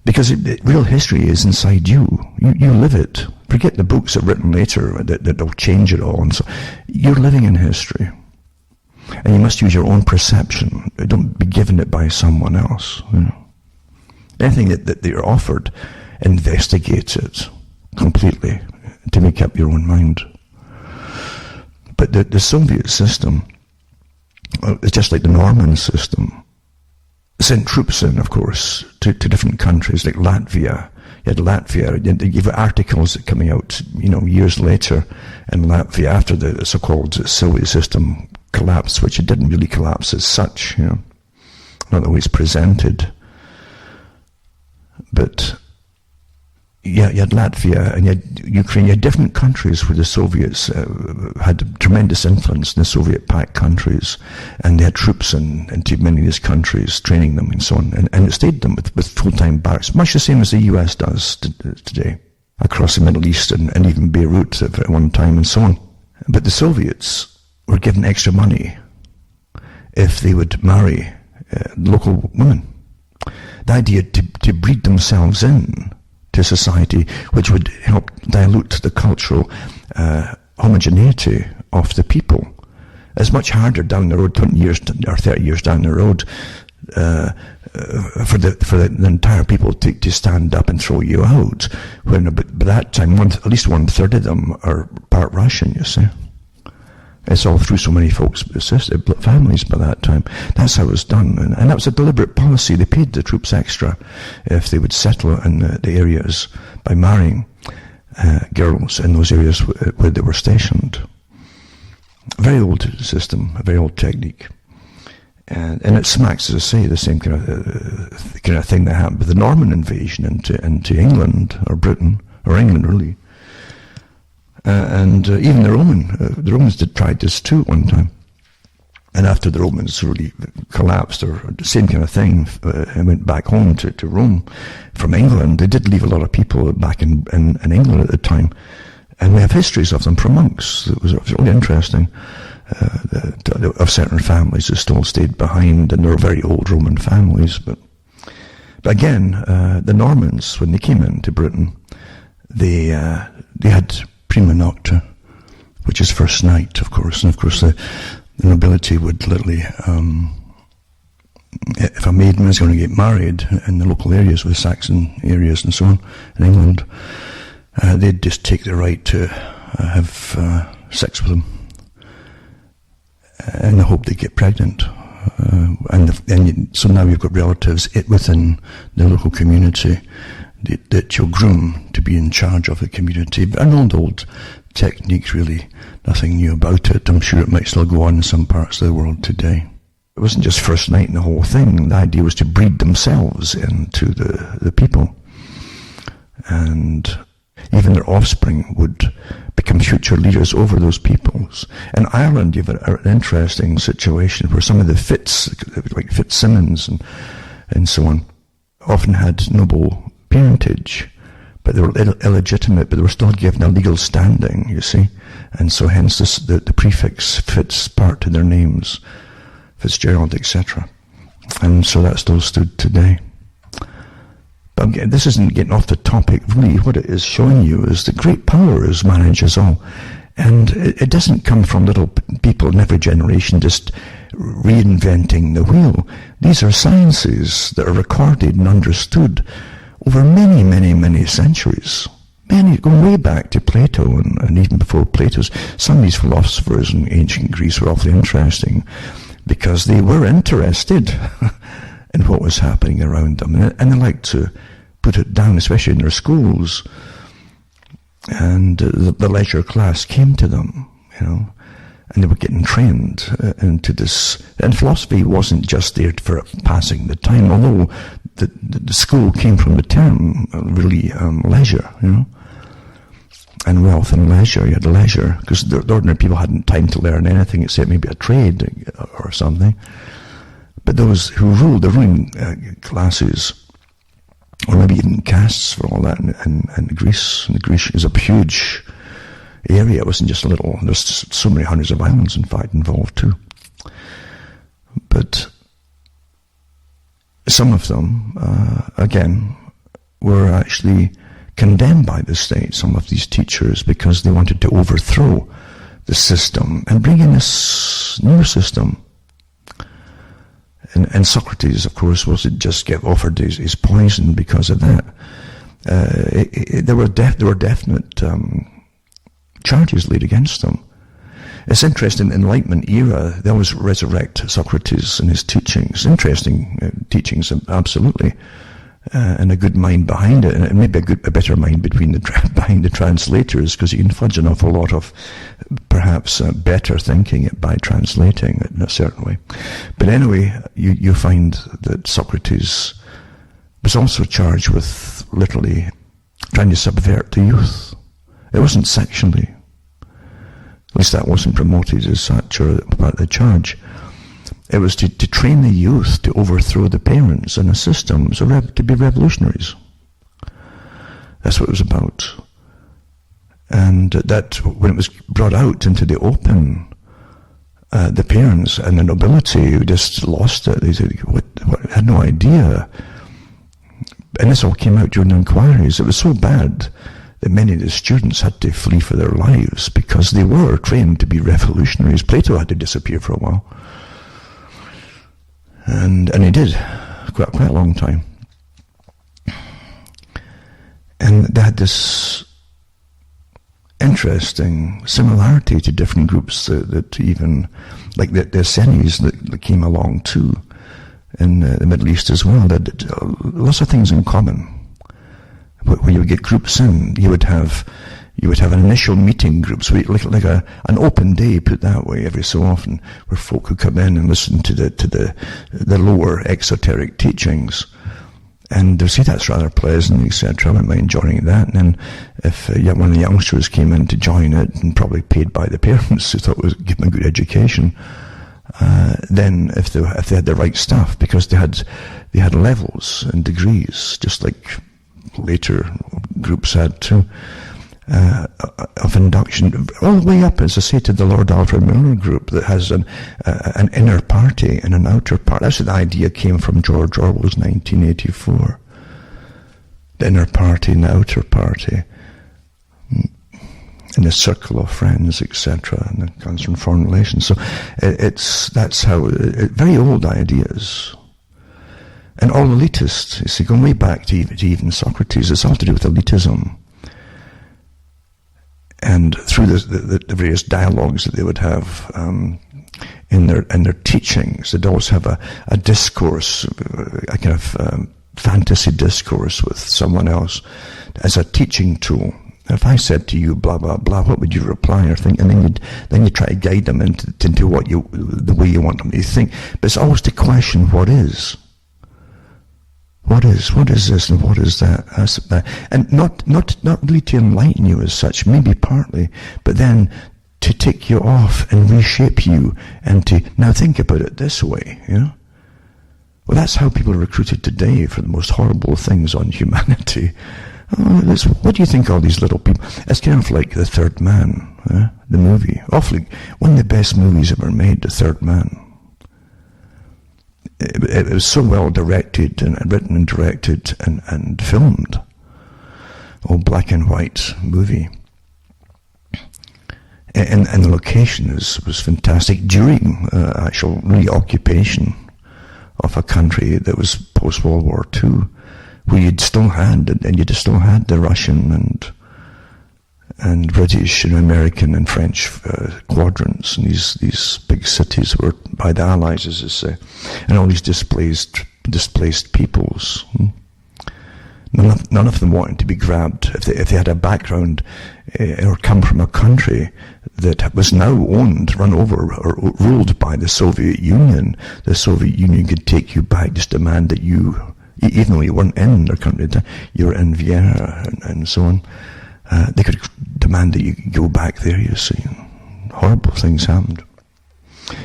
S1: Because real history is inside you. You live it. Forget the books that are written later that'll change it all. And so you're living in history. And you must use your own perception. Don't be given it by someone else. Anything that you're offered, investigate it completely to make up your own mind. But the Soviet system, it's just like the Norman system. Sent troops in, of course, to different countries, like Latvia. You had Latvia, you've got articles coming out, years later in Latvia after the so-called Soviet system collapsed, which it didn't really collapse as such, not always presented. But yeah, you had Latvia and you had Ukraine, you had different countries where the Soviets had tremendous influence in the Soviet-packed countries, and they had troops into many of these countries, training them and so on, and it stayed them with full-time barracks, much the same as the US does today, across the Middle East and even Beirut at one time and so on. But the Soviets were given extra money if they would marry local women. The idea to breed themselves in to society, which would help dilute the cultural homogeneity of the people. It's much harder down the road, 20 years or 30 years down the road, for the entire people to stand up and throw you out. When by that time, at least 1/3 of them are part Russian, you see. It's all through so many folks' families by that time. That's how it was done. And that was a deliberate policy. They paid the troops extra if they would settle in the areas by marrying girls in those areas where they were stationed. A very old system, a very old technique. And it smacks, as I say, the same kind of thing that happened with the Norman invasion into England, or Britain, or England really. And even the Romans tried this too at one time. And after the Romans really collapsed, or the same kind of thing, and went back home to Rome from England, they did leave a lot of people back in England at the time. And we have histories of them from monks. It was really interesting. Of certain families that still stayed behind, and they were very old Roman families. But again, the Normans, when they came into Britain, they had prima nocta, which is first night, of course. And of course, the nobility would literally, if a maiden was going to get married in the local areas, with Saxon areas and so on, in England, they'd just take the right to have sex with them, in the hope they get pregnant. So now you've got relatives within the local community that you'll groom to be in charge of the community. But an old technique, really, nothing new about it. I'm sure it might still go on in some parts of the world today. It wasn't just first night and the whole thing. The idea was to breed themselves into the people. And even their offspring would become future leaders over those peoples. In Ireland, you've an interesting situation where some of the Fitz, like Fitzsimmons and so on, often had noble parentage, but they were illegitimate, but they were still given a legal standing, you see. And so hence the prefix Fitz part to their names, Fitzgerald, etc. And so that still stood today. But this isn't getting off the topic. Really, what it is showing you is that great power manages all. And it doesn't come from little people in every generation just reinventing the wheel. These are sciences that are recorded and understood over many, many, many centuries. Going way back to Plato and even before Plato's. Some of these philosophers in ancient Greece were awfully interesting because they were interested in what was happening around them. And they liked to put it down, especially in their schools. And the leisure class came to them, and they were getting trained into this. And philosophy wasn't just there for passing the time, although the school came from the term, really, leisure, and wealth and leisure. You had leisure, because the ordinary people hadn't time to learn anything except maybe a trade or something. But those who ruled, the ruling classes, or maybe even castes for all that, in Greece. And Greece is a huge area. It wasn't just a little. There's so many hundreds of islands, in fact, involved too. But some of them, again, were actually condemned by the state, some of these teachers, because they wanted to overthrow the system and bring in this new system. And Socrates, of course, wasn't just get offered his poison because of that. There were definite charges laid against them. It's interesting, in the Enlightenment era, they always resurrect Socrates and his teachings. Interesting teachings, absolutely. And a good mind behind it, and maybe a better mind behind the translators, because you can fudge an awful lot of perhaps better thinking by translating it in a certain way. But anyway, you find that Socrates was also charged with literally trying to subvert the youth. It wasn't sexually. At least that wasn't promoted as such, or part of the charge. It was to train the youth to overthrow the parents and the system, so to be revolutionaries. That's what it was about. And that, when it was brought out into the open, the parents and the nobility just lost it. They said, what, had no idea. And this all came out during the inquiries. It was so bad that many of the students had to flee for their lives because they were trained to be revolutionaries. Plato had to disappear for a while. And he did, quite a long time. And they had this interesting similarity to different groups that even, like the Essenes that came along too, in the Middle East as well. They had lots of things in common. When you would get groups in, you would have an initial meeting groups, like an open day, put that way, every so often, where folk could come in and listen to the lower exoteric teachings. And they'd say that's rather pleasant, etc. I wouldn't mind joining that. And then if one of the youngsters came in to join it, and probably paid by the parents who thought it was give them a good education, then if they had the right stuff, because they had levels and degrees, just like later groups had too, of induction, all the way up, as I say, to the Lord Alfred Milner group that has an inner party and an outer party. That's where the idea came from, George Orwell's 1984. The inner party and the outer party, and the circle of friends, etc., and it comes from foreign relations. So that's how, very old ideas. And all elitist, you see, going way back to even Socrates, it's all to do with elitism. And through the various dialogues that they would have in their teachings, they'd always have a discourse, a kind of fantasy discourse with someone else as a teaching tool. If I said to you, blah blah blah, what would you reply or think? And then you try to guide them into the way you want them to think. But it's always the question: what is? What is this and what is that? And not really to enlighten you as such, maybe partly, but then to take you off and reshape you and to, now think about it this way, you know? Well, that's how people are recruited today for the most horrible things on humanity. Oh, what do you think all these little people, it's kind of like The Third Man, the movie. Awfully, one of the best movies ever made, The Third Man. It was so well directed and written and directed and filmed. All black and white movie. And the location was fantastic during actual occupation of a country that was post-World War II, where you still had the Russian and British and American and French quadrants, and these big cities were by the Allies, as I say, and all these displaced peoples. None of them wanted to be grabbed if they had a background or come from a country that was now run over or ruled by the Soviet Union. The Soviet Union could take you back, just demand that you, even though you weren't in their country, you were in Vienna and so on. They could demand that you go back there, you see. Horrible things happened.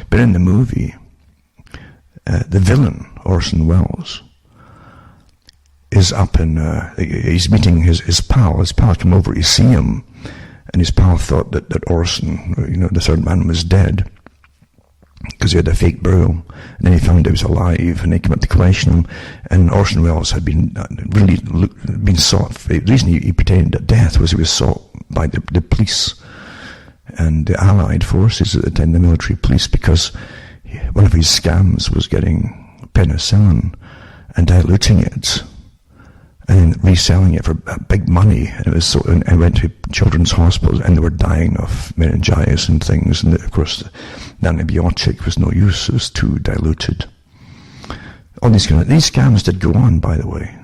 S1: But in the movie, the villain, Orson Welles, is up in, he's meeting his pal. His pal came over to see him, and his pal thought that Orson, the Third Man, was dead, because he had a fake burial. And then he found he was alive, and they came up to question him. And Orson Welles had been sought. The reason he pretended that death was he was sought by the police, and the Allied forces at the time, the military police, because one of his scams was getting penicillin and diluting it and then reselling it for big money. And it was so, and I went to children's hospitals and they were dying of meningitis and things. And of course, the antibiotic was no use; it was too diluted. All these scams did go on, by the way.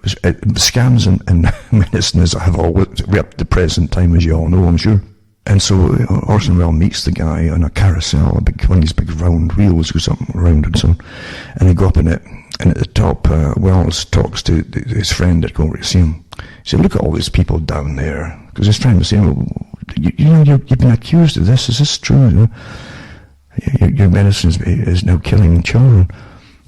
S1: Scams and medicine have always, up to the present time, as you all know, I'm sure. And so Orson Welles meets the guy on a carousel, one of these big round wheels goes up around and so on. And they go up in it, and at the top, Welles talks to his friend that go over to see him. He said, "Look at all these people down there." Because his friend was saying, you've been accused of this. Is this true? Your medicine is now killing children.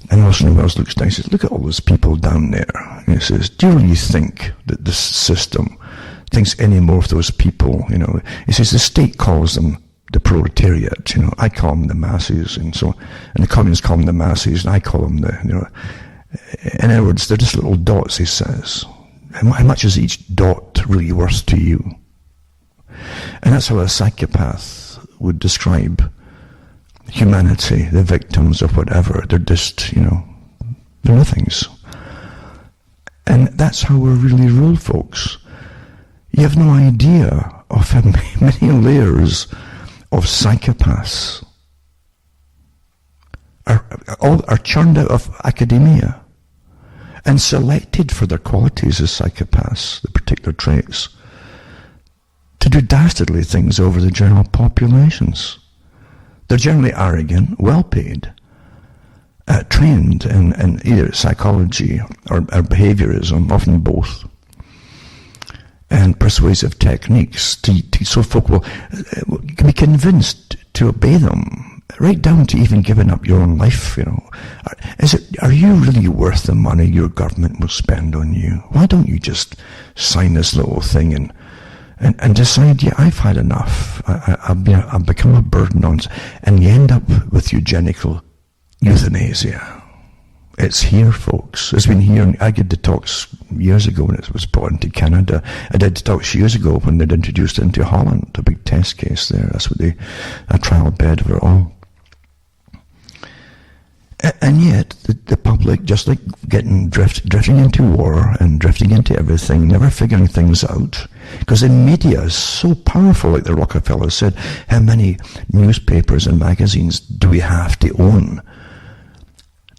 S1: And Orson Welles looks down and says, "Look at all those people down there." And he says, "Do you really think that this system thinks any more of those people?" He says, "The state calls them the proletariat, I call them the masses, and so on. And the communists call them the masses, and I call them in other words, they're just little dots," he says. How much is each dot really worth to you? And that's how a psychopath would describe humanity, the victims of whatever. They're just, they're nothings. And that's how we're really ruled, folks. You have no idea of how many layers of psychopaths are churned out of academia and selected for their qualities as psychopaths, the particular traits, to do dastardly things over the general populations. They're generally arrogant, well-paid, trained in either psychology or behaviorism, often both, and persuasive techniques so folk can be convinced to obey them, right down to even giving up your own life. Are you really worth the money your government will spend on you? Why don't you just sign this little thing and decide, yeah, I've had enough. I've become a burden on, and you end up with eugenical euthanasia. It's here, folks. It's been here. I did the talks years ago when it was brought into Canada. I did the talks years ago when they'd introduced it into Holland, a big test case there. That's what a trial bed of it all. And yet, the public, just like drifting into war and drifting into everything, never figuring things out, because the media is so powerful, like the Rockefeller said. How many newspapers and magazines do we have to own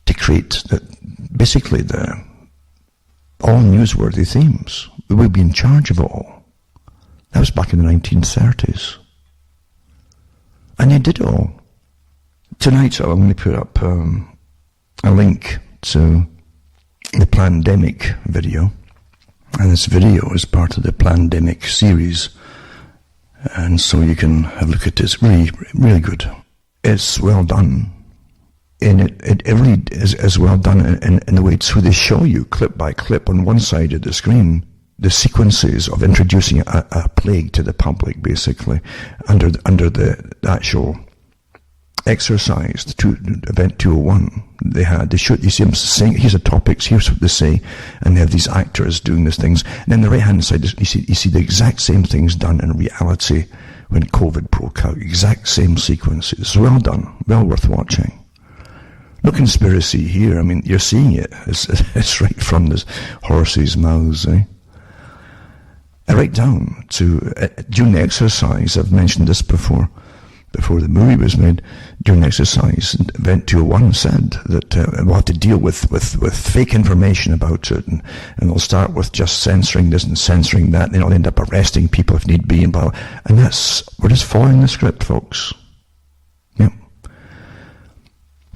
S1: to create basically all newsworthy themes? We'll be in charge of it all. That was back in the 1930s. And they did it all. Tonight I'm going to put up a link to the Plandemic video. And this video is part of the Plandemic series. And so you can have a look at it. It's really, really good. It's well done. And it really is well done in the way so they show you clip by clip on one side of the screen the sequences of introducing a plague to the public, basically, under the actual exercise, event 201. They see them saying, here's the topics, here's what they say, and they have these actors doing these things. And then the right hand side, you see the exact same things done in reality when COVID broke out. Exact same sequences. Well done, well worth watching. No conspiracy here. I mean, you're seeing it. It's right from the horses' mouths, eh? Right down to, during the exercise, I've mentioned this before the movie was made, during exercise, Event 201 said that we'll have to deal with fake information about it, and they'll start with just censoring this and censoring that, and then they'll end up arresting people if need be, and blah, blah. And we're just following the script, folks. Yep.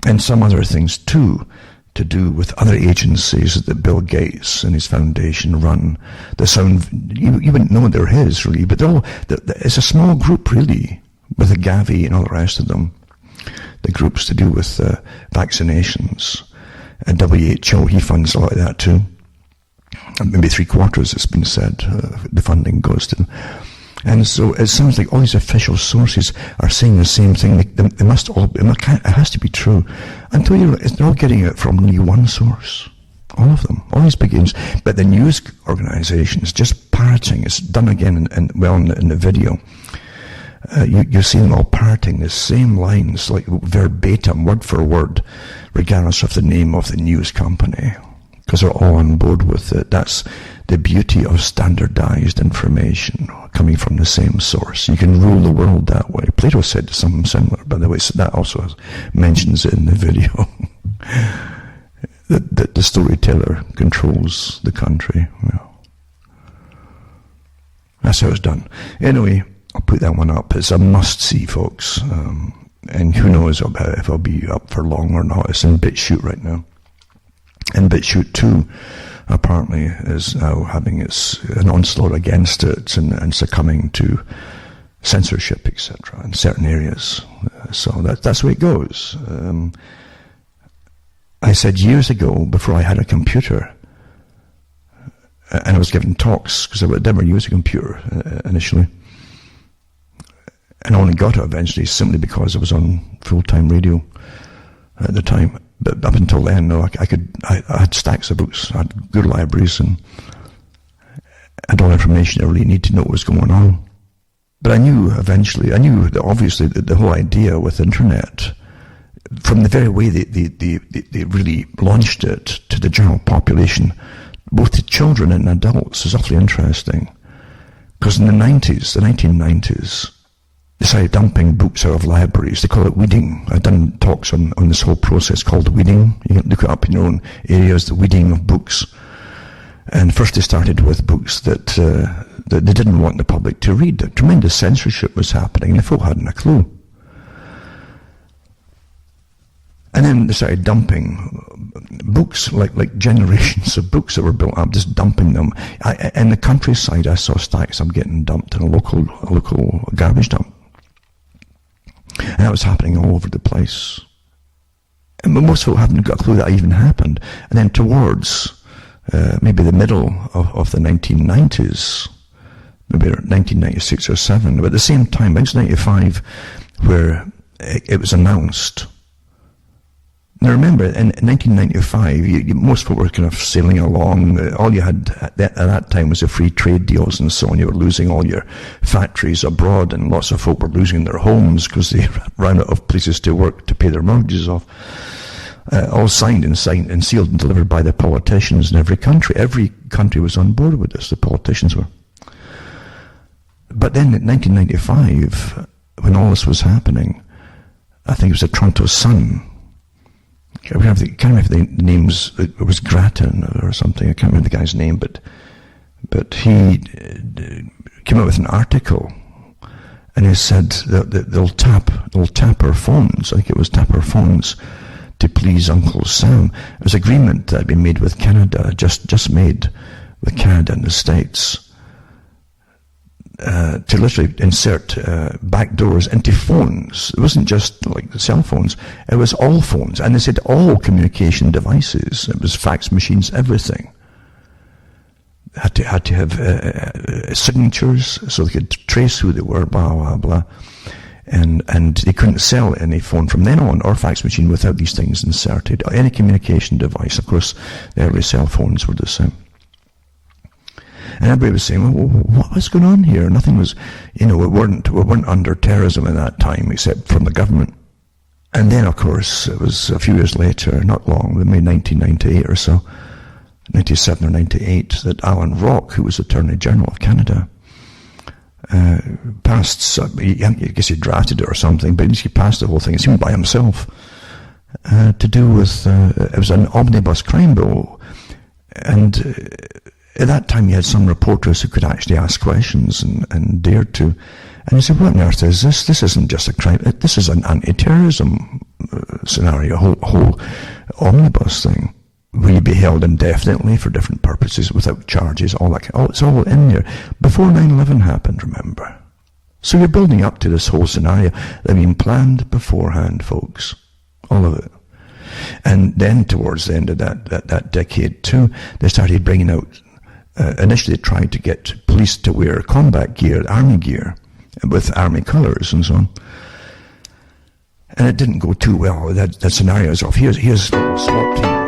S1: And some other things too, to do with other agencies that Bill Gates and his foundation run. You wouldn't know they're his, really, but it's a small group, really, with the Gavi and all the rest of them. The groups to do with vaccinations. And WHO, he funds a lot of that too. Maybe 3/4, it's been said, the funding goes to them. And so it sounds like all these official sources are saying the same thing. They must all, it has to be true. Until they're all getting it from only one source. All of them. All these big names. But the news organizations just parroting. It's done again in the video. you see them all parroting the same lines, like verbatim, word for word, regardless of the name of the news company, because they're all on board with it. That's the beauty of standardized information coming from the same source. You can rule the world that way. Plato said something similar, by the way, so that also mentions it in the video. that the storyteller controls the country. Well, that's how it's done. Anyway, I'll put that one up. It's a must-see, folks. And who knows if I'll be up for long or not. It's in BitChute right now. And BitChute 2, apparently, is now having an onslaught against it and succumbing to censorship, etc., in certain areas. So that's the way it goes. I said years ago, before I had a computer, and I was giving talks, because I would never use a computer initially, and I only got it eventually simply because I was on full-time radio at the time. But up until then, no, I had stacks of books, I had good libraries, and I had all the information I really need to know what was going on. But I knew that obviously the whole idea with the internet, from the very way they really launched it to the general population, both to children and adults, is awfully interesting. Because in the 1990s, they started dumping books out of libraries. They call it weeding. I've done talks on this whole process called weeding. You can look it up in your own areas, the weeding of books. And first they started with books that they didn't want the public to read. Tremendous censorship was happening, and the folk hadn't a clue. And then they started dumping books, like generations of books that were built up, just dumping them. In the countryside, I saw stacks of them getting dumped in a local garbage dump. And that was happening all over the place. And most folk haven't got a clue that even happened. And then towards maybe the middle of the 1990s, maybe 1996 or 7, but at the same time, 1995, where it was announced. Now remember, in 1995, most folk were kind of sailing along. All you had at that time was the free trade deals and so on. You were losing all your factories abroad, and lots of folk were losing their homes because they ran out of places to work to pay their mortgages off. All signed and sealed and delivered by the politicians in every country. Every country was on board with this, the politicians were. But then in 1995, when all this was happening, I think it was the Toronto Sun, I can't remember the names. It was Grattan or something. I can't remember the guy's name, but he came out with an article, and he said that they'll tap our phones. I think it was tap our phones to please Uncle Sam. It was an agreement that had been made with Canada, just made with Canada and the States, to literally insert back doors into phones. It wasn't just like the cell phones, it was all phones. And they said all communication devices. It was fax machines, everything. Had to have signatures so they could trace who they were, blah, blah, blah. And they couldn't sell any phone from then on, or fax machine, without these things inserted. Or any communication device. Of course, the early cell phones were the same. And everybody was saying, well, what was going on here? Nothing was, we weren't under terrorism at that time, except from the government. And then, of course, it was a few years later, not long, maybe 1998 or so, 97 or 98, that Alan Rock, who was Attorney General of Canada, passed, I guess he drafted it or something, but he passed the whole thing, it seemed by himself, to do with, it was an omnibus crime bill, and at that time you had some reporters who could actually ask questions and dared to, and he said, what on earth is this? This isn't just a crime, this is an anti-terrorism scenario, a whole omnibus thing. Will you be held indefinitely for different purposes without charges, all that, it's all in there. Before 9/11 happened, remember. So you're building up to this whole scenario that had been planned beforehand, folks. All of it. And then towards the end of that decade too, they started bringing out, initially they tried to get police to wear combat gear, army gear, with army colours and so on. And it didn't go too well. That scenario is off. Here's SWAT team.